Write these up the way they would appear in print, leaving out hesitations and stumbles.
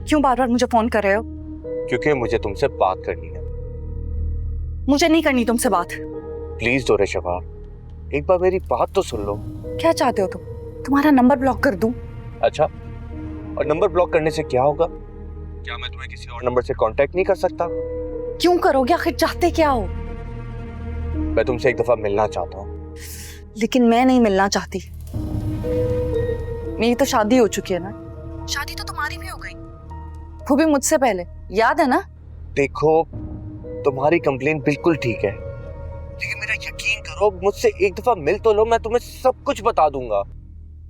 क्यों बार बार मुझे फोन कर रहे हो? क्योंकि मुझे तुमसे बात करनी है। मुझे नहीं करनी तुमसे बात। प्लीज दोरे शबा, एक बार मेरी बात तो सुन लो। क्या चाहते हो तुम? तुम्हारा नंबर ब्लॉक कर दूं? अच्छा, और नंबर ब्लॉक करने से क्या होगा? क्या मैं तुम्हें किसी और नंबर से कांटेक्ट नहीं कर सकता? क्यों करोगे? आखिर चाहते क्या हो? मैं तुमसे एक दफा मिलना चाहता हूँ। लेकिन मैं नहीं मिलना चाहती। मेरी तो शादी हो चुकी है ना। शादी तो तुम्हारी भी हो गई, वो भी मुझसे पहले, याद है ना? देखो, तुम्हारी कंप्लेन बिल्कुल ठीक है, लेकिन मेरा यकीन करो, मुझसे एक दफा मिल तो लो, मैं तुम्हें सब कुछ बता दूंगा।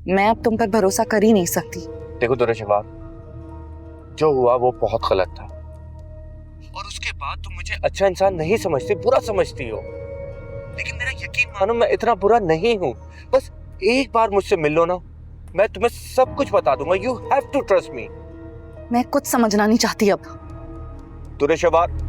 मैं अब तुम पर भरोसा कर ही नहीं सकती। देखो दोरे शबा, जो हुआ वो बहुत गलत था, और उसके बाद तुम मुझे अच्छा इंसान नहीं समझती, बुरा समझती हो। लेकिन मेरा यकीन मानो, मैं इतना बुरा नहीं हूँ। बस एक बार मुझसे मिल लो ना, मैं तुम्हें सब कुछ बता दूंगा। You have to trust me. मैं कुछ समझना नहीं चाहती अब। दुरे शबार,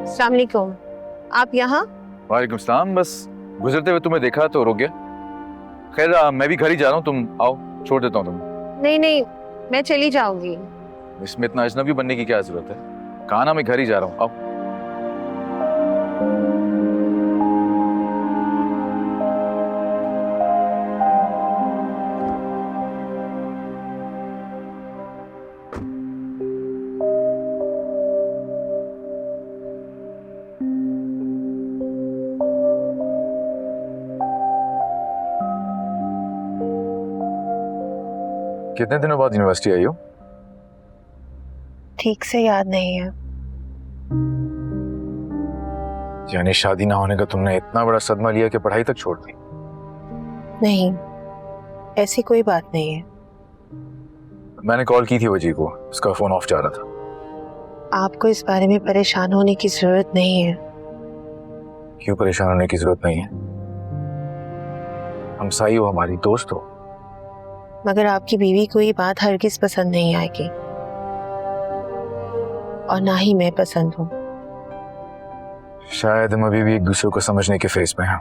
अस्सलाम वालेकुम। आप यहाँ? वालेकुम सलाम। बस गुजरते हुए तुम्हें देखा तो रुक गया। खैर मैं भी घर ही जा रहा हूँ, तुम आओ, छोड़ देता हूँ तुम। नहीं नहीं, मैं चली जाऊंगी। इसमें इतना अजनबी बनने की क्या जरूरत है? कहा ना मैं घर ही जा रहा हूँ, आओ। कितने दिनों बाद यूनिवर्सिटी आई हो? ठीक से याद नहीं है। यानी शादी ना होने का तुमने इतना बड़ा सदमा लिया कि पढ़ाई तक छोड़ दी? नहीं, ऐसी कोई बात नहीं है। मैंने कॉल की थी वजी को, उसका फोन ऑफ जा रहा था। आपको इस बारे में परेशान होने की जरूरत नहीं है। क्यों परेशान होने की जरूरत नहीं है? हमसाई हो, हमारी दोस्त हो। मगर आपकी बीवी को ये बात हरगिज पसंद नहीं आएगी, और ना ही मैं पसंद हूँ। शायद हम अभी भी एक दूसरे को समझने के फेज में हैं।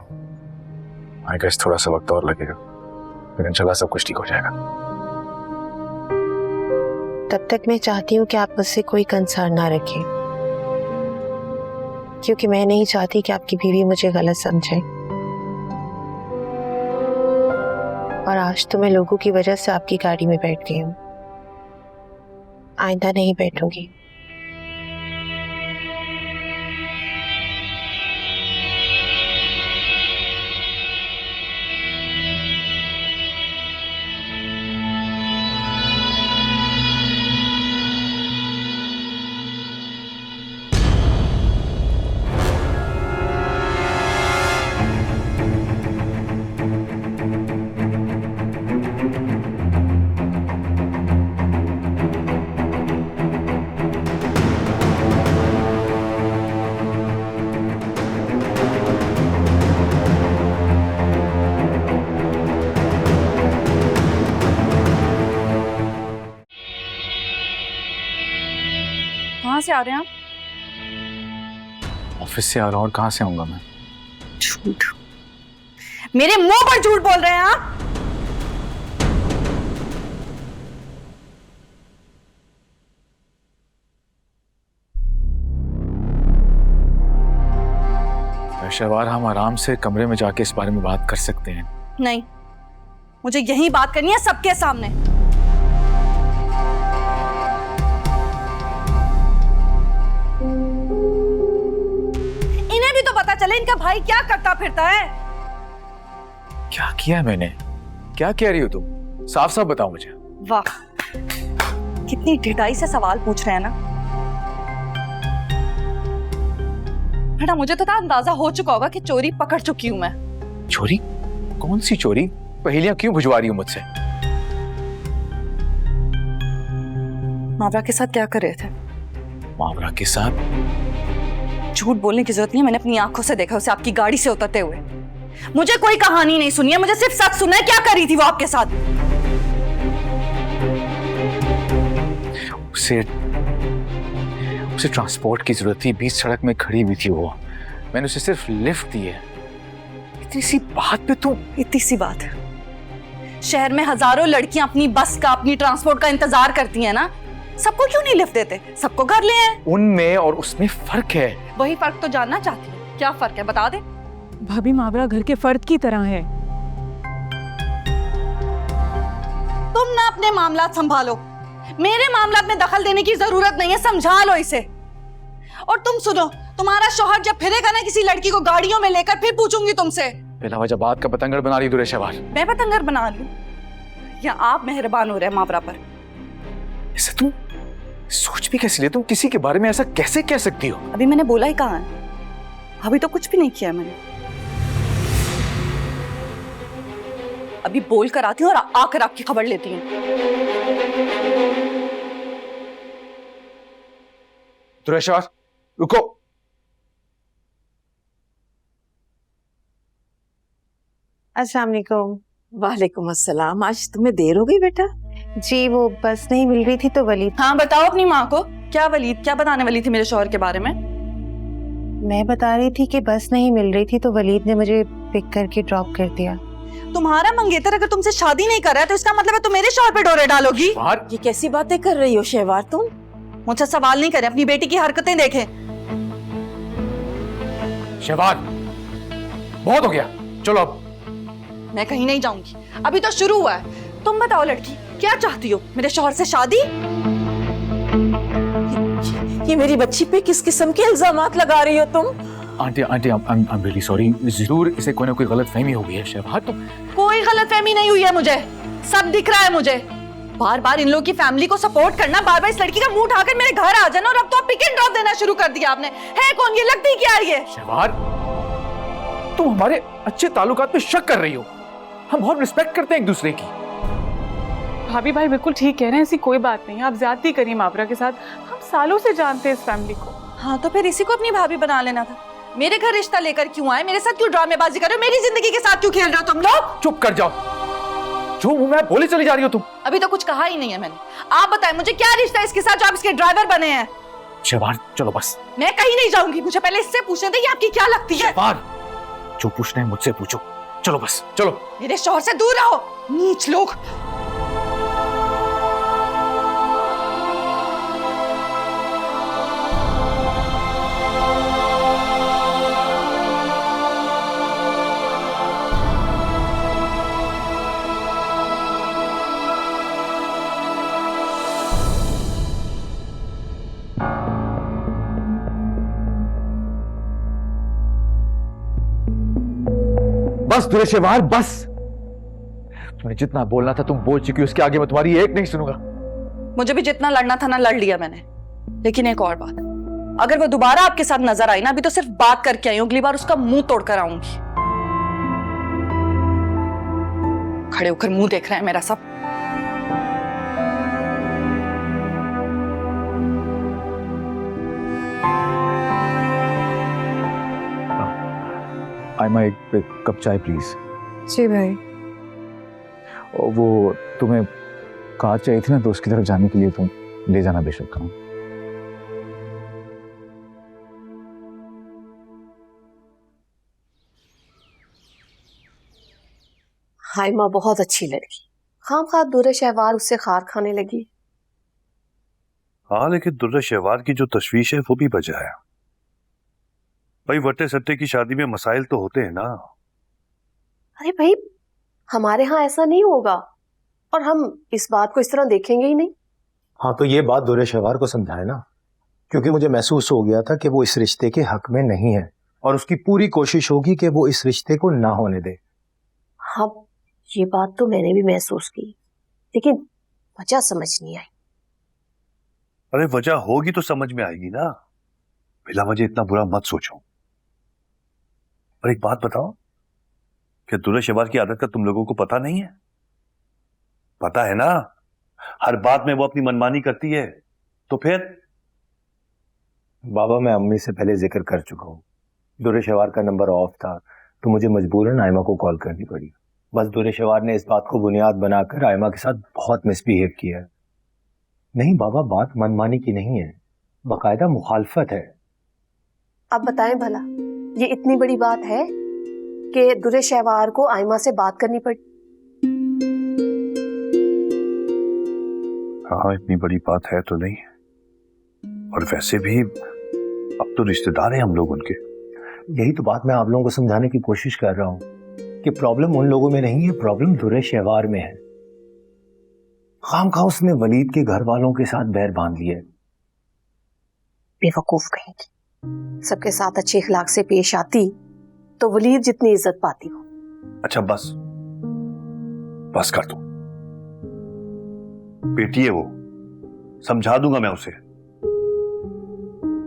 आई गेस थोड़ा सा वक्त और लगेगा, लेकिन चला सब कुछ ठीक हो जाएगा। तब तक मैं चाहती हूँ कि आप मुझसे कोई कंसर्न ना रखें, क्योंकि मैं नहीं चाहती कि आपकी बीवी मुझे गलत समझे। और आज तो मैं लोगों की वजह से आपकी गाड़ी में बैठ गई हूँ, आइंदा नहीं बैठूंगी। कहाँ से आ रहे हैं आप? ऑफिस से आ रहा हूँ, और कहाँ से आऊंगा मैं? झूठ, मेरे मुंह पर झूठ बोल रहे हैं आप। शहवार, हम आराम से कमरे में जाके इस बारे में बात कर सकते हैं। नहीं, मुझे यही बात करनी है सबके सामने। इन्हें भी तो पता चले इनका भाई क्या करता फिरता है। क्या किया है मैंने? क्या कह रही हो तुम? साफ साफ बताओ मुझे। वाह, कितनी ढिठाई से सवाल पूछ रहे हैं ना। बेटा मुझे तो अंदाजा हो चुका होगा कि चोरी पकड़ चुकी हूं मैं। चोरी? कौन सी चोरी? पहेलियां क्यों बुझवा रही हो मुझसे? मावरा के साथ क्या कर रहे थे? मावरा के साथ? झूठ बोलने की जरूरत नहीं है, मैंने अपनी आंखों से देखा उसे आपकी गाड़ी से उतरते हुए। मुझे कोई कहानी नहीं सुनी है, मुझे सिर्फ सच सुनना है। क्या कर रही थी वो आपके साथ? उसे ट्रांसपोर्ट की जरूरत थी, बीच सड़क में खड़ी हुई थी वो। मैंने उसे सिर्फ लिफ्ट दी है। इतनी सी बात पे तुम? इतनी सी बात है? शहर में हजारों लड़कियां अपनी बस का, अपनी ट्रांसपोर्ट का इंतजार करती हैं ना। सबको क्यों नहीं लिफ्ट देते? सबको घर ले हैं। उनमें और उसमें फर्क है। वही फर्क तो जानना चाहती है। क्या फर्क है बता दे। भाभी मावरा घर के फर्द की तरह है। तुम ना अपने मामला संभालो, मेरे मामला में दखल देने की जरूरत नहीं है, समझा लो इसे। और तुम सुनो, तुम्हारा शौहर जब फिरेगा ना किसी लड़की को गाड़ियों में लेकर, फिर पूछूंगी तुमसे। बिला वजह बात का पतंगड़ बना रही दुरे शहवार। मैं पतंगर बना लूं या आप मेहरबान हो रहे हैं मावरा पर? ऐसा तुम सोच भी कैसे ले? तुम किसी के बारे में ऐसा कैसे कह सकती हो? अभी मैंने बोला ही कहाँ है? अभी तो कुछ भी नहीं किया मैंने। अभी बोल कर आती हूँ और आकर आपकी खबर लेती हूँ। दुरेशवार रुको। अस्सलाम वालेकुम। वालेकुम अस्सलाम। आज तुम्हें देर हो गई बेटा? जी वो बस नहीं मिल रही थी तो वलीद। हाँ बताओ अपनी माँ को। क्या वलीद? क्या बताने वाली थी मेरे शौहर के बारे में? मैं बता रही थी कि बस नहीं मिल रही थी तो वलीद ने मुझे पिक करके ड्रॉप कर दिया। तुम्हारा मंगेतर अगर तुमसे शादी नहीं कर रहा है तो इसका मतलब है तुम मेरे शौहर पे डोरे डालोगी। ये कैसी बातें कर रही हो शहवार तुम? मुझसे सवाल नहीं करे, अपनी बेटी की हरकतें देखें। शहवार बहुत हो गया, चलो अब। मैं कहीं नहीं जाऊंगी, अभी तो शुरू हुआ है। तुम बताओ लड़की, क्या चाहती हो? मेरे शौहर से शादी? ये मेरी बच्ची पे किस किस्म के इल्जामात लगा रही हो तुम? Aunty aunty I am really sorry. जरूर इसे कोई ना कोई गलतफहमी हो गई है शहवार। तुम कोई गलतफहमी नहीं हुई है, मुझे सब दिख रहा है। मुझे बार बार इन लोगों की फैमिली को सपोर्ट करना, बार बार इस लड़की का मुंह उठाकर मेरे घर आ जाना, और अब तो पिक एंड ड्रॉप देना शुरू कर दिया आपने। है कौन ये? लगती क्या है ये? शहवार तुम हमारे अच्छे ताल्लुकात पे शक कर रही हो। हम बहुत रिस्पेक्ट करते हैं एक दूसरे की। भाभी भाई बिल्कुल ठीक कह रहे हैं, ऐसी कोई बात नहीं है। आप ज्यादती करिए मावरा के साथ, हम सालों से जानते हैं इस फैमिली को। हाँ तो फिर इसी को अपनी भाभी बना लेना था। मेरे घर रिश्ता लेकर क्यों आए? मेरे साथ क्यों ड्रामेबाजी कर रहे हो? मेरी जिंदगी के साथ क्यों खेल रहे हो तुम लोग? चुप कर जाओ, जो मुंह में बोले चली जा रही हो तुम। अभी तो कुछ कहा ही नहीं है मैंने। आप बताएं मुझे क्या रिश्ता है इसके साथ जो आप इसके ड्राइवर बने हैं? शहवार चलो बस। मैं कहीं नहीं जाऊंगी, मुझे पहले इससे पूछने दे, ये आपकी क्या लगती है? शहवार जो पूछना है मुझसे पूछो, चलो बस चलो। मेरे शौहर से दूर रहो, नीच लोग। बस दुरेशवार बस। तुम्हें जितना बोलना था तुम बोल चुकी हो, उसके आगे मैं तुम्हारी एक नहीं सुनूंगा। मुझे भी जितना लड़ना था ना लड़ लिया मैंने। लेकिन एक और बात, अगर वो दोबारा आपके साथ नजर आई ना, अभी तो सिर्फ बात करके आई हूं, अगली बार उसका मुंह तोड़कर आऊंगी। खड़े होकर मुंह देख रहे हैं मेरा सब। आयमा एक कप चाय प्लीज। जी भाई। और वो तुम्हें कार चाहिए थी ना, तो उसकी तरफ जाने के लिए तुम ले जाना बेशक करो। हाय माँ बहुत अच्छी लड़की, खामखा दुर्रे शहवार उससे खार खाने लगी। हाँ लेकिन दुर्रे शहवार की जो तशवीश है वो भी वजह है भाई। वट्टे सट्टे की शादी में मसाइल तो होते हैं ना। अरे भाई हमारे यहाँ ऐसा नहीं होगा और हम इस बात को इस तरह देखेंगे ही नहीं। हाँ तो ये बात दुर्रे शहवार को समझाए ना, क्योंकि मुझे महसूस हो गया था कि वो इस रिश्ते के हक में नहीं है और उसकी पूरी कोशिश होगी कि वो इस रिश्ते को ना होने दे। हाँ ये बात तो मैंने भी महसूस की, लेकिन वजह समझ नहीं आई। अरे वजह होगी तो समझ में आएगी ना, बिला वजह इतना बुरा मत सोचो। और एक बात बताओ, क्या दुर्रे शहवार की आदत का तुम लोगों को पता नहीं है? पता है ना, हर बात में वो अपनी मनमानी करती है। तो फिर बाबा मैं अम्मी से पहले जिक्र कर चुका हूँ, दुर्रे शहवार का नंबर ऑफ था तो मुझे मजबूरन आयमा को कॉल करनी पड़ी। बस दुर्रे शहवार ने इस बात को बुनियाद बनाकर आयमा के साथ बहुत मिसबिहेव किया है। नहीं बाबा, बात मनमानी की नहीं है, बाकायदा मुखालफत है। अब बताएं भला, ये इतनी बड़ी बात है कि दुर्रे शहवार को आयमा से बात करनी पड़ी? हाँ इतनी बड़ी बात है तो नहीं, और वैसे भी अब तो रिश्तेदार हैं हम लोग उनके। यही तो बात मैं आप लोगों को समझाने की कोशिश कर रहा हूँ कि प्रॉब्लम उन लोगों में नहीं है, प्रॉब्लम दुर्रे शहवार में है। खामखा उसने वलीद के घर वालों के साथ बैर बांध लिया है। बेवकूफ कहेंगी, सबके साथ अच्छे इखलाक से पेश आती तो वलीद जितनी इज्जत पाती हो। अच्छा बस बस कर दो, बेटी है वो, समझा दूंगा मैं उसे।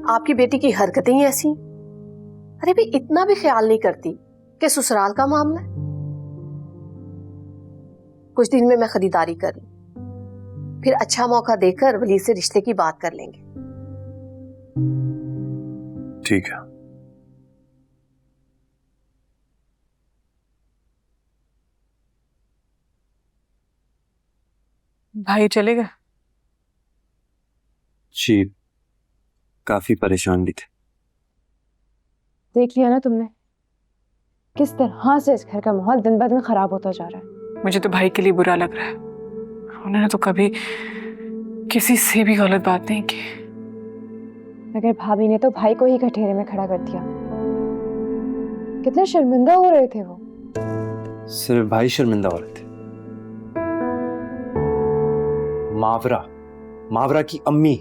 आपकी बेटी की हरकतें ही ऐसी, अरे भी इतना भी ख्याल नहीं करती कि ससुराल का मामला है। कुछ दिन में मैं खरीदारी कर लूं, फिर अच्छा मौका देकर वली से रिश्ते की बात कर लेंगे। ठीक है। भाई चले गए? जी काफी परेशान भी थे। देख लिया ना तुमने किस तरह से इस घर का माहौल दिन ब दिन खराब होता जा रहा है। मुझे तो भाई के लिए बुरा लग रहा है, उन्होंने तो कभी किसी से भी गलत बात नहीं की। मगर भाभी ने तो भाई को ही कठेरे में खड़ा कर दिया। कितने शर्मिंदा हो रहे थे वो। सिर्फ भाई शर्मिंदा हो रहे थे, मावरा की अम्मी,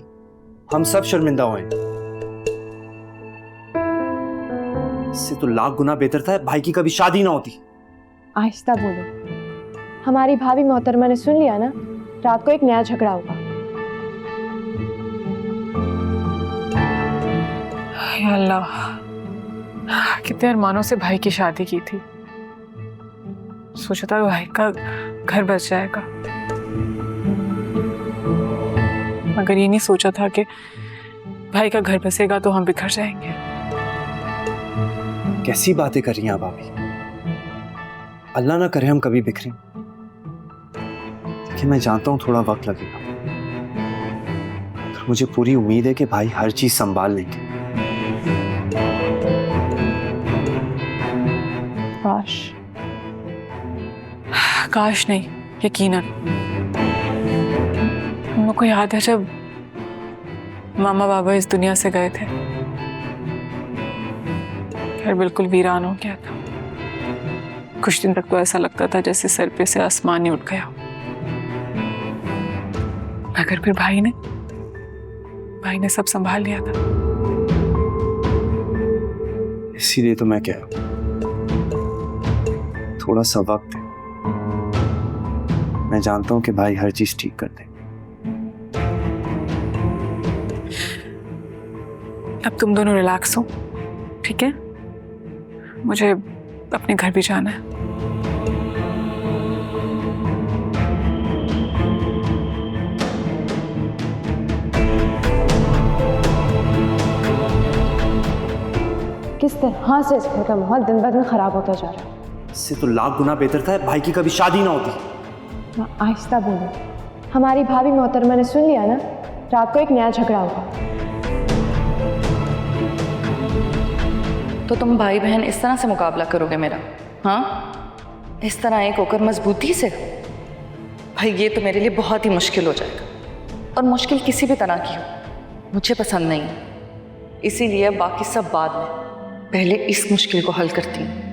हम सब शर्मिंदा हुए। इससे तो लाख गुना बेहतर था भाई की कभी शादी ना होती। आहिस्ता बोलो, हमारी भाभी मोहतरमा ने सुन लिया ना, रात को एक नया झगड़ा होगा। या अल्लाह, कितने अरमानों से भाई की शादी की थी, सोचा था भाई का घर बच जाएगा, मगर ये नहीं सोचा था कि भाई का घर बसेगा तो हम बिखर जाएंगे। कैसी बातें कर रही हैं आप भाभी, अल्लाह ना करे हम कभी बिखरें। देखिए मैं जानता हूं थोड़ा वक्त लगेगा, तो मुझे पूरी उम्मीद है कि भाई हर चीज संभाल लेंगे। काश नहीं, यकीनन। हम लोग को याद है जब मामा बाबा इस दुनिया से गए थे, घर बिल्कुल वीरान हो गया था। कुछ दिन तक तो ऐसा लगता था जैसे सर पे से आसमान ही उठ गया। मगर फिर भाई ने सब संभाल लिया था। इसीलिए तो मैं कह रहा हूं थोड़ा सा वक्त है, मैं जानता हूं कि भाई हर चीज ठीक कर दे। अब तुम दोनों रिलैक्स हो, ठीक है? मुझे अपने घर भी जाना है। किस तरह से इस घर का माहौल दिन ब दिन खराब होता जा रहा है। इससे तो लाख गुना बेहतर था भाई की कभी शादी ना होती। आहिस्ता बोलो, हमारी भाभी मोहतरमा ने सुन लिया ना, रात को एक नया झगड़ा होगा। तो तुम भाई बहन इस तरह से मुकाबला करोगे मेरा? हाँ, इस तरह एक होकर मजबूती से? भाई ये तो मेरे लिए बहुत ही मुश्किल हो जाएगा, और मुश्किल किसी भी तरह की हो मुझे पसंद नहीं है। इसीलिए बाकी सब बाद में, पहले इस मुश्किल को हल करती हूँ।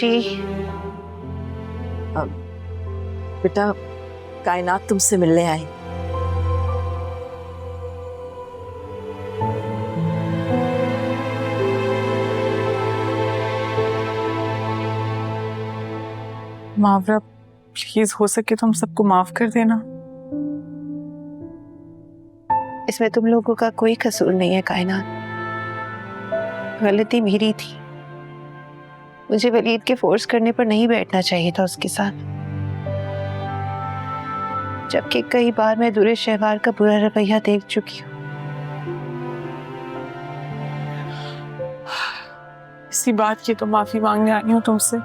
खुशी। बेटा कायनात तुमसे मिलने आई। मावरा प्लीज हो सके तो हम सबको माफ कर देना। इसमें तुम लोगों का कोई कसूर नहीं है कायनात, गलती मेरी थी। मुझे वलीद के फोर्स करने पर नहीं बैठना चाहिए था उसके साथ, जबकि कई बार मैं दुरे शहवार का बुरा रवैया देख चुकी हूँ। इसी बात की तो माफी मांगने आई हूँ तुमसे।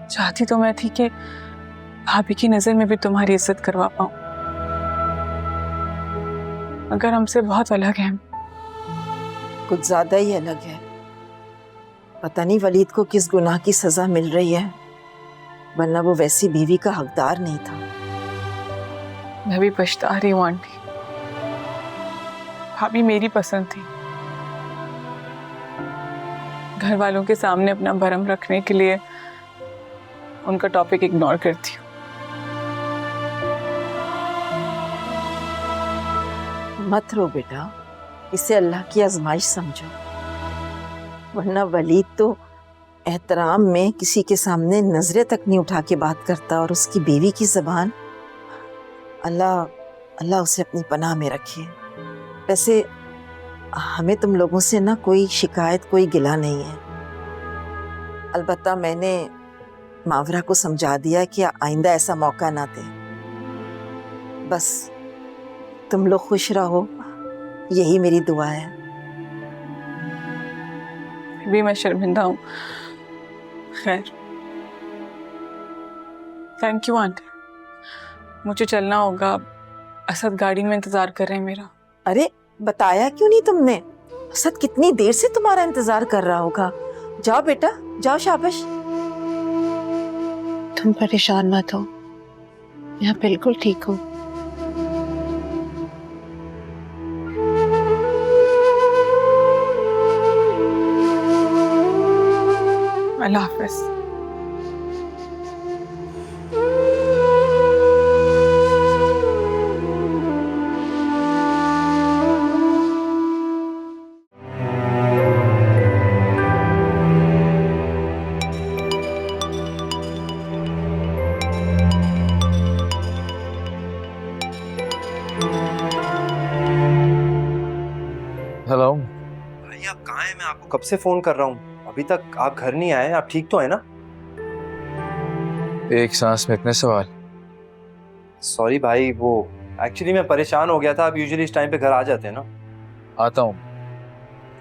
चाहती तो मैं थी कि भाभी की नजर में भी तुम्हारी इज्जत करवा पाऊं, मगर हमसे बहुत अलग हैं। कुछ ज्यादा ही अलग है। पता नहीं वलीद को किस गुनाह की सजा मिल रही है, वरना वो वैसी बीवी का हकदार नहीं था। मैं भी पछता रही हूँ आंटी। भाभी मेरी पसंद थी। घर वालों के सामने अपना भरम रखने के लिए उनका टॉपिक इग्नोर करती हूँ। मत रो बेटा, इसे अल्लाह की आजमाइश समझो, वरना वलीद तो एहतराम में किसी के सामने नजरें तक नहीं उठा के बात करता, और उसकी बीवी की जबान, अल्लाह उसे अपनी पनाह में रखे। वैसे हमें तुम लोगों से ना कोई शिकायत, कोई गिला नहीं है। अलबत्ता मैंने मावरा को समझा दिया कि आइंदा ऐसा मौका ना दे। बस तुम लोग खुश रहो, यही मेरी दुआ है। भी मैं शर्मिंदा हूँ। खैर, थैंक यू आंटी। मुझे चलना होगा, असद गाड़ी में इंतजार कर रहे हैं मेरा। अरे बताया क्यों नहीं तुमने? असद कितनी देर से तुम्हारा इंतजार कर रहा होगा। जाओ बेटा जाओ, शाबाश। तुम परेशान मत हो, मैं बिल्कुल ठीक हूँ। अल्लाह हाफिज। हेलो भाई आप कहाँ हैं? मैं आपको कब से फोन कर रहा हूँ, अभी तक आप घर नहीं आए। आप ठीक तो है ना? एक सांस में इतने सवाल। सॉरी भाई, वो एक्चुअली मैं परेशान हो गया था। आप यूजुअली इस टाइम पे घर आ जाते हैं ना? आता हूँ,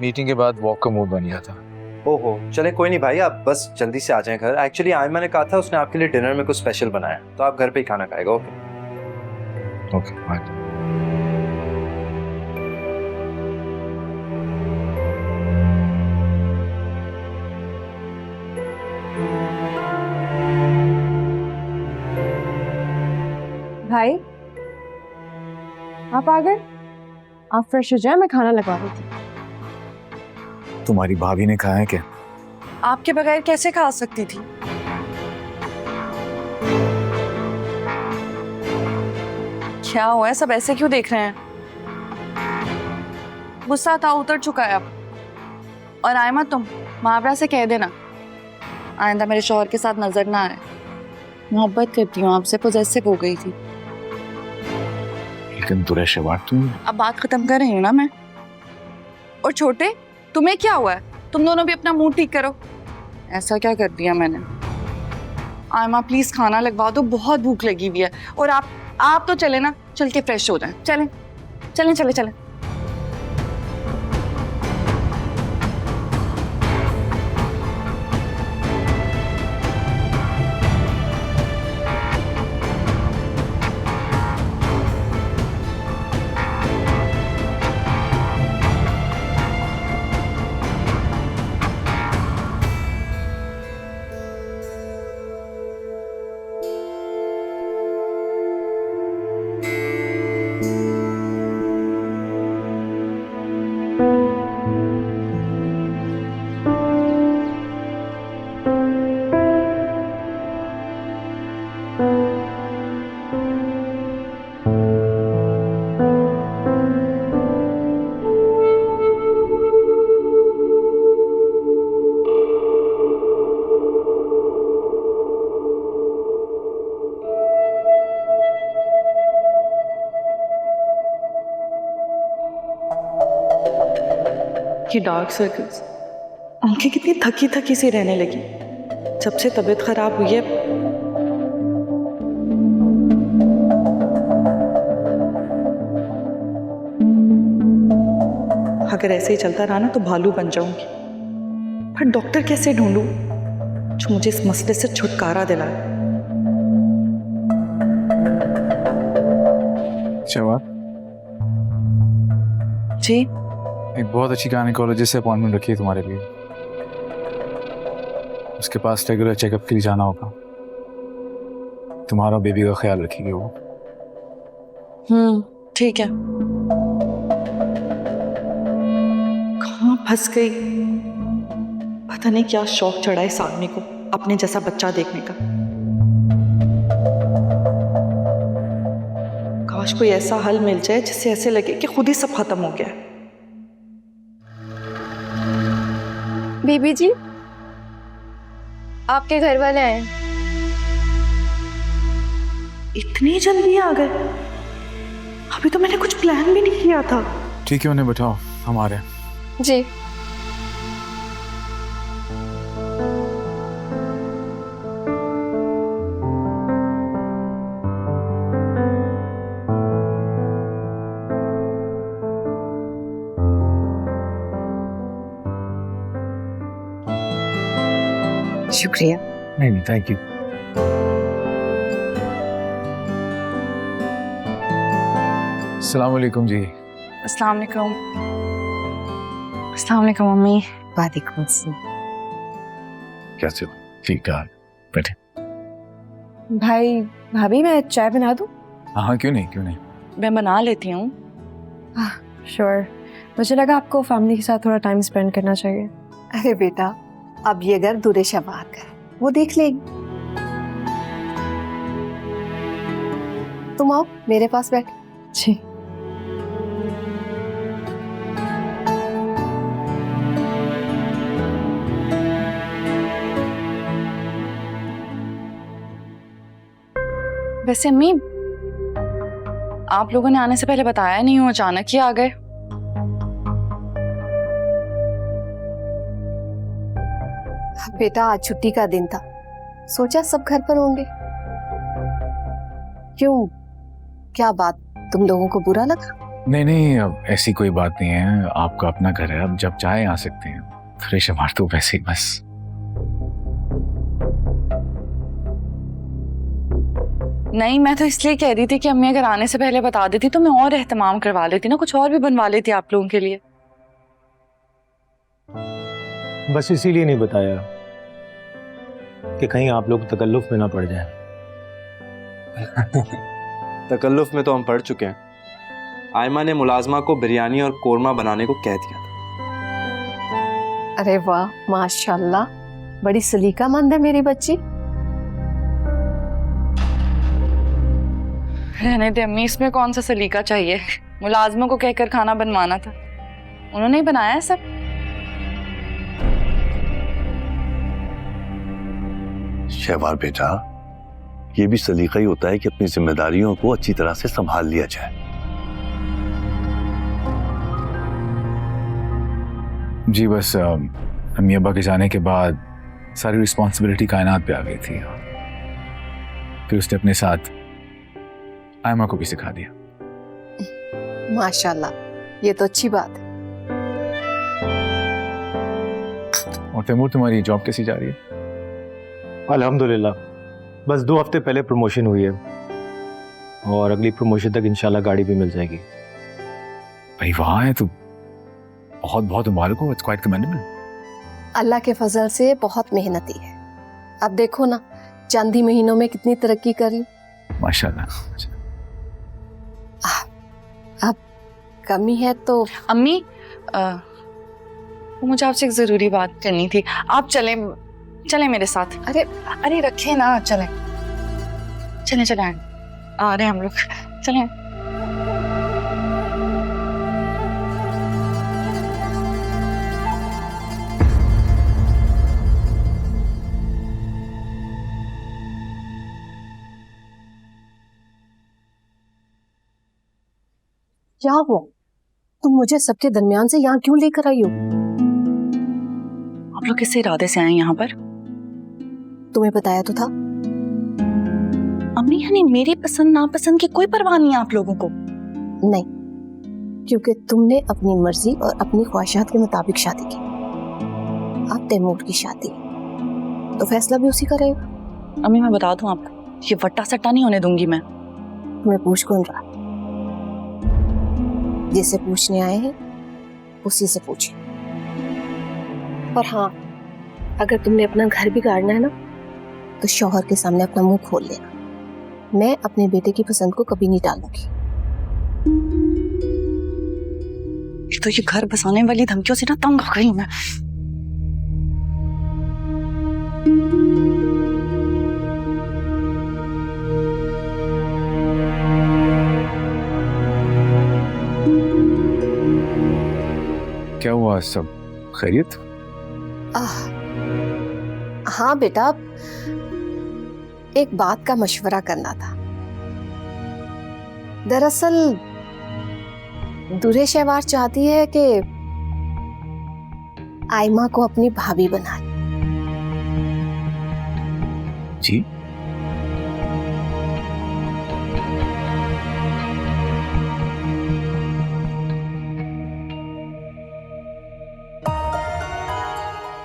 मीटिंग के बाद वॉक का मूड बन गया था। ओहो चले कोई नहीं भाई, आप बस जल्दी से आ जाएं घर। एक्चुअली आयमा ने कहा था उसने आपके लिए डिनर में कुछ स्पेशल बनाया, तो आप घर पे ही खाना खाएगा। Okay okay bye. भाई आप आ गए? आप फ्रेश हो जाए, मैं खाना लगवा रही थी। तुम्हारी भाभी ने कहा है क्या? आपके बगैर कैसे खा सकती थी? क्या हुआ है, सब ऐसे क्यों देख रहे हैं? गुस्सा था उतर चुका है अब। और आयमा तुम मावरा से कह देना आइंदा मेरे शौहर के साथ नजर ना आए। मोहब्बत करती हूँ आपसे, पोजेसिव हो गई थी। लेकिन दुरे शहवार तुम। अब बात खत्म कर रही हूँ ना मैं। और छोटे तुम्हें क्या हुआ है? तुम दोनों भी अपना मूड ठीक करो। ऐसा क्या कर दिया मैंने? आयमा प्लीज खाना लगवा दो, बहुत भूख लगी हुई है। और आप तो चले ना, चल के फ्रेश हो जाएं। चलें चलें चलें चलें। की डार्क सर्कल्स, आंखें कितनी थकी थकी सी रहने लगी जब से तबीयत खराब हुई है। अगर ऐसे ही चलता रहा ना तो भालू बन जाऊंगी। पर डॉक्टर कैसे ढूंढूं जो मुझे इस मसले से छुटकारा दिलाए। शहवार जी, एक बहुत अच्छी गायनेकोलॉजिस्ट से अपॉइंटमेंट रखी है तुम्हारे लिए। उसके पास रेगुलर चेकअप के लिए जाना होगा। तुम्हारा बेबी का ख्याल रखेगी वो। ठीक है। कहाँ फंस गई, पता नहीं क्या शौक चढ़ा है इस आदमी को अपने जैसा बच्चा देखने का। काश कोई ऐसा हल मिल जाए जिससे ऐसे लगे कि खुद ही सब खत्म हो गया है। बीबी जी, आपके घर वाले आए। इतनी जल्दी आ गए? अभी तो मैंने कुछ प्लान भी नहीं किया था। ठीक है, उन्हें बैठाओ, हम आ रहे हैं। जी। शुक्रिया। नहीं, थैंक यू। अस्सलाम वालेकुम जी। अस्सलाम वालेकुम। अस्सलाम वालेकुम मम्मी। वालेकुम अस्सलाम। कैसे हो? ठीक है, बैठे। भाई भाभी, मैं चाय बना दूं? हाँ, क्यों नहीं, क्यों नहीं। मैं बना लेती हूँ। श्योर। मुझे लगा आपको फैमिली के साथ थोड़ा टाइम स्पेंड करना चाहिए। अरे बेटा, अब ये घर दूरे शवार का है, वो देख लेगी। तुम आओ मेरे पास बैठ। जी। वैसे अम्मी, आप लोगों ने आने से पहले बताया नहीं हो, अचानक ही आ गए। बेटा, आज छुट्टी का दिन था, सोचा सब घर पर होंगे। क्यों, क्या बात, तुम लोगों को बुरा लगा? नहीं नहीं, अब ऐसी कोई बात नहीं है। आपका अपना घर है, अब जब चाहे आ सकते हैं। फ्रेश हमार तो वैसे ही बस। नहीं, मैं तो इसलिए कह रही थी कि अम्मी अगर आने से पहले बता देती तो मैं और एहतमाम करवा लेती ना, कुछ और भी बनवा लेती आप लोगों के लिए। बस इसीलिए नहीं बताया कि कहीं आप लोग तकल्लुफ में ना पड़ जाए। तकल्लुफ में तो हम पढ़ चुके हैं। आयमा ने मुलाजमा को बिरयानी और कोरमा बनाने को कह दिया था। अरे वाह, माशाल्लाह, बड़ी सलीकामंद है मेरी बच्ची। रहने दे अम्मी, इसमें कौन सा सलीका चाहिए। मुलाजमों को कहकर खाना बनवाना था, उन्होंने ही बनाया है सब। शहवार बेटा, ये भी सलीका ही होता है कि अपनी जिम्मेदारियों को अच्छी तरह से संभाल लिया जाए। जी बस अम्मी अब्बा के जाने के बाद सारी रिस्पॉन्सिबिलिटी कायनात पे आ गई थी। फिर उसने अपने साथ आयमा को भी सिखा दिया। माशाल्लाह, ये तो अच्छी बात है। और तैमूर, तुम्हारी जॉब कैसी जा रही है? अल्हम्दुलिल्लाह, बस 2 हफ्ते पहले प्रमोशन हुई है और अगली प्रमोशन तक इंशाल्लाह गाड़ी भी मिल जाएगी। भाई वाह, है तो बहुत बहुत मुबारक हो। It's quite commendable. अल्लाह के फजल से बहुत मेहनती है। अब देखो ना, चंद ही महीनों में कितनी तरक्की करी। माशाल्लाह। अब कमी है तो अम्मी, मुझे आपसे एक जरूरी बात करनी थी। आप चलें मेरे साथ। अरे रखे ना, चलें आ रहे हैं हम लोग, चलें। क्या हुआ? तुम मुझे सबके दरमियान से यहाँ क्यों लेकर आई हो? आप लोग किस इरादे से आए यहाँ पर? तुम्हें बताया तो था। अम्मी यानी मेरी पसंद नापसंद की कोई परवाह नहीं है आप लोगों को? नहीं, क्योंकि तुमने अपनी मर्जी और अपनी ख्वाहिशात के मुताबिक शादी की। अब तैमूर की शादी, तो फैसला भी उसी का रहेगा। अम्मी मैं बता दूं आपको, ये वट्टा सट्टा नहीं होने दूंगी मैं। तुम्हें पूछ कौन रहा? जिसे पूछने आए हैं उसी से पूछे। और हाँ, अगर तुमने अपना घर बिगाड़ना है ना, तो शौहर के सामने अपना मुंह खोल लेना। मैं अपने बेटे की पसंद को कभी नहीं टालूंगी। तो ये घर बसाने वाली धमकियों से ना तंग हो गई मैं। क्या हुआ, सब खैरियत? हाँ बेटा, एक बात का मशवरा करना था। दरअसल दुरे शहवार चाहती है कि आयमा को अपनी भाभी बना ले। जी?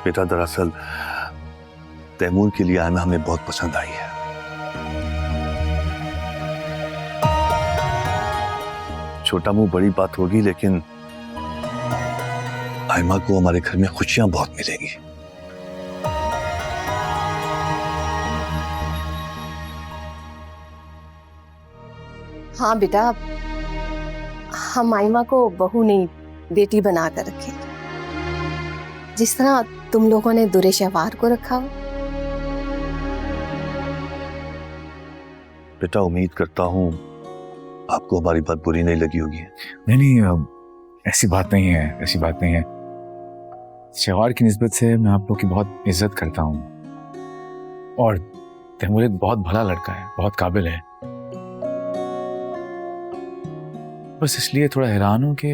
बेटा दरअसल तैमूर के लिए आयमा हमें बहुत पसंद आई है। छोटा मुंह बड़ी बात होगी, लेकिन आयमा को हमारे घर में खुशियां बहुत मिलेंगी। हाँ बेटा, हम आयमा को बहू नहीं बेटी बना कर रखेंगे, जिस तरह तुम लोगों ने दुरे शहवार को रखा हो। बेटा उम्मीद करता हूँ आपको हमारी बात बुरी नहीं लगी होगी। नहीं, ऐसी बात नहीं है, ऐसी बात नहीं है। शहवार की निस्बत से मैं आप लोग की बहुत इज्जत करता हूँ, और तैमूर एक बहुत भला लड़का है, बहुत काबिल है। बस इसलिए थोड़ा हैरान हूं कि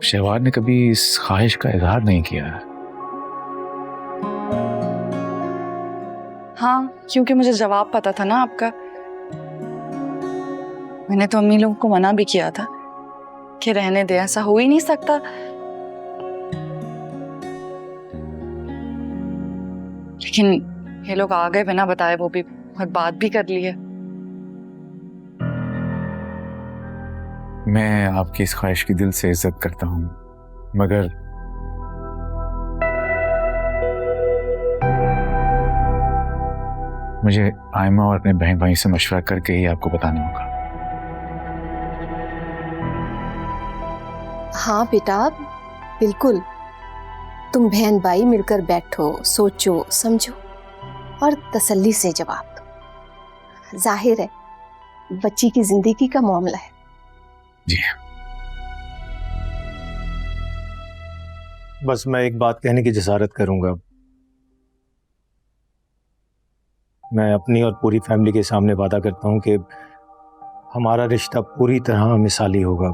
शहवार ने कभी इस ख्वाहिश का इजहार नहीं किया। हाँ, क्योंकि मुझे जवाब पता था ना आपका। मैंने तो अम्मी लोगों को मना भी किया था कि रहने दे, ऐसा हो ही नहीं सकता। लेकिन ये लोग आ गए बिना बताए, वो भी, और बात भी कर ली है। मैं आपकी इस ख्वाहिश की दिल से इज्जत करता हूँ, मगर मुझे आयमा और अपने बहन भाई से मशवरा करके ही आपको बताना होगा। हाँ बेटा, बिल्कुल। तुम बहन भाई मिलकर बैठो, सोचो, समझो और तसल्ली से जवाब दो। जाहिर है बच्ची की जिंदगी का मामला है। जी। बस मैं एक बात कहने की जसारत करूंगा। मैं अपनी और पूरी फैमिली के सामने वादा करता हूं कि हमारा रिश्ता पूरी तरह मिसाली होगा।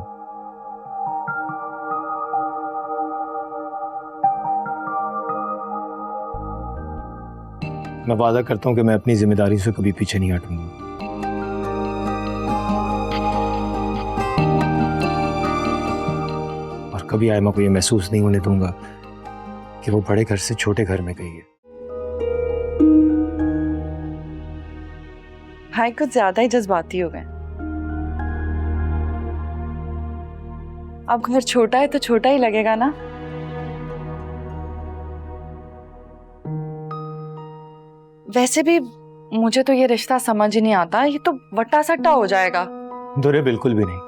मैं वादा करता हूं कि मैं अपनी जिम्मेदारी से कभी पीछे नहीं हटूंगा। और कभी आयमा को यह महसूस नहीं होने दूंगा कि वो बड़े घर से छोटे घर में गई है। भाई कुछ ज्यादा ही जज्बाती हो गए। अब घर छोटा है तो छोटा ही लगेगा ना। वैसे भी मुझे तो ये रिश्ता समझ ही नहीं आता, ये तो वट्टा सट्टा हो जाएगा। दुरे बिल्कुल भी नहीं,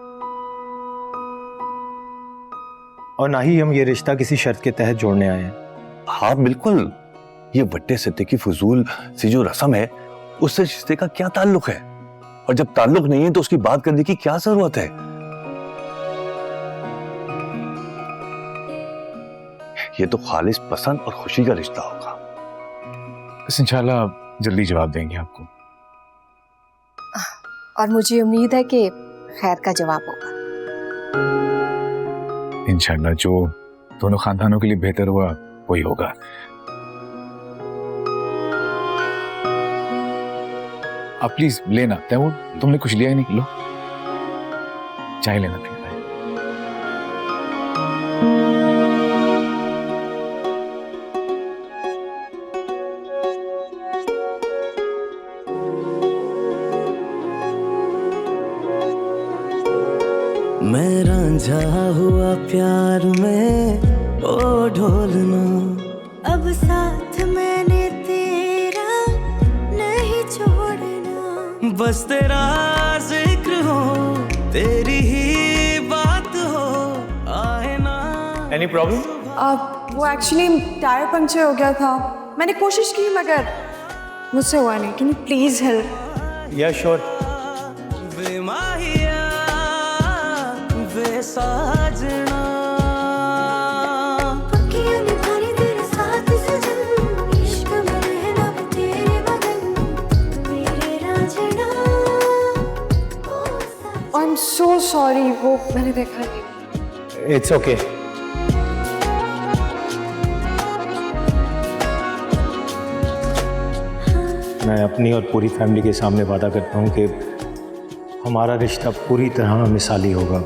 और ना ही हम ये रिश्ता किसी शर्त के तहत जोड़ने आए हैं। हाँ बिल्कुल, ये वट्टे सट्टे की फजूल सी जो रस्म है, उससे रिश्ते का क्या ताल्लुक है? और जब ताल्लुक नहीं है तो उसकी बात करने की क्या जरूरत है? ये तो खालिस पसंद और खुशी का रिश्ता होगा। बस इंशाल्लाह जल्दी जवाब देंगे आपको। और मुझे उम्मीद है कि खैर का जवाब होगा। इंशाल्लाह जो दोनों खानदानों के लिए बेहतर हुआ वही होगा। आप प्लीज लेना। तैमूर तुमने कुछ लिया ही नहीं, लो चाय लेना प्लीज। मैं रांझा हुआ प्यार में ओ ढोलना, अब साथ मैंने तेरा नहीं छोड़ना, बस तेरा जिक्र हो, तेरी ही बात हो, आए ना। Any problem? वो एक्चुअली टायर पंक्चर हो गया था, मैंने कोशिश की मगर मुझसे हुआ नहीं। Can you please help? या श्योर। साजना पक्कियां निभाने तेरे साथ सजन, इश्क में रहना तेरे बदन, मेरे Raanjhanaa. I am so sorry, वो मैंने देखा नहीं। It's okay. मैं अपनी और पूरी फैमिली के सामने वादा करता हूँ कि हमारा रिश्ता पूरी तरह मिसाली होगा।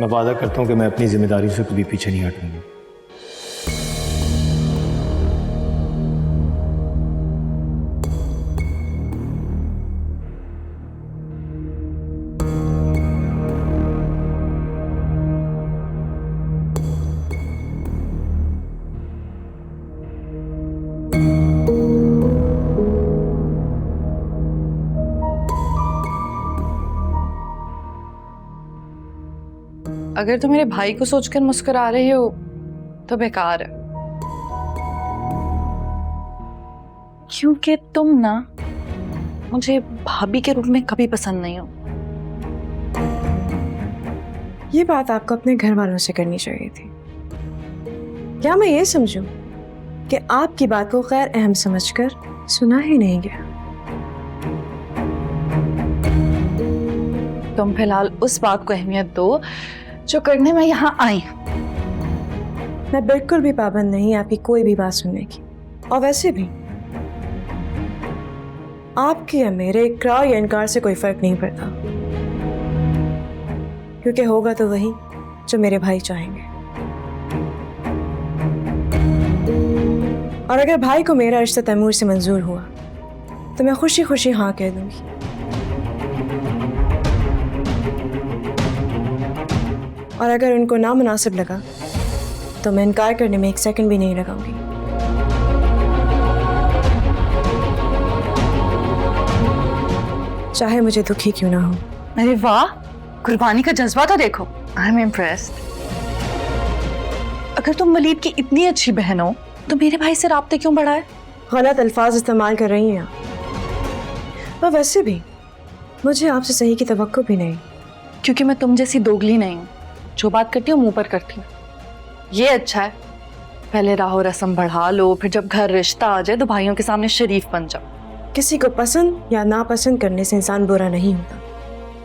मैं वादा करता हूँ कि मैं अपनी जिम्मेदारी से कभी पीछे नहीं हटूंगा। अगर तुम मेरे भाई को सोचकर मुस्कुरा रही हो तो बेकार है, क्योंकि तुम ना मुझे भाभी के रूप में कभी पसंद नहीं हो। ये बात आपको अपने घर वालों से करनी चाहिए थी। क्या मैं ये समझूं कि आपकी बात को गैर अहम समझकर सुना ही नहीं गया? तुम फिलहाल उस बात को अहमियत दो जो करने में यहाँ आई। मैं बिल्कुल भी पाबंद नहीं आपकी कोई भी बात सुनने की, और वैसे भी आपके या मेरे इकरार या इनकार से कोई फर्क नहीं पड़ता, क्योंकि होगा तो वही जो मेरे भाई चाहेंगे। और अगर भाई को मेरा रिश्ता तैमूर से मंजूर हुआ तो मैं खुशी खुशी हाँ कह दूंगी। और अगर उनको नामुनासिब लगा तो मैं इनकार करने में एक सेकंड भी नहीं लगाऊंगी। चाहे मुझे दुखी क्यों ना हो। अरे वाह, कुर्बानी का जज्बा तो देखो। I am impressed. अगर तुम वलीद की इतनी अच्छी बहन हो तो मेरे भाई से राब्ते क्यों बढ़ाए? गलत अल्फाज इस्तेमाल कर रही हैं आप। पर वैसे भी मुझे आपसे सही की तवक्को भी नहीं, क्योंकि मैं तुम जैसी दोगली नहीं हूँ, जो बात करती हूँ मुंह पर करती हूँ। ये अच्छा है, पहले राहो रस्म बढ़ा लो, फिर जब घर रिश्ता आ जाए तो भाइयों के सामने शरीफ बन जाओ। किसी को पसंद या नापसंद करने से इंसान बुरा नहीं होता।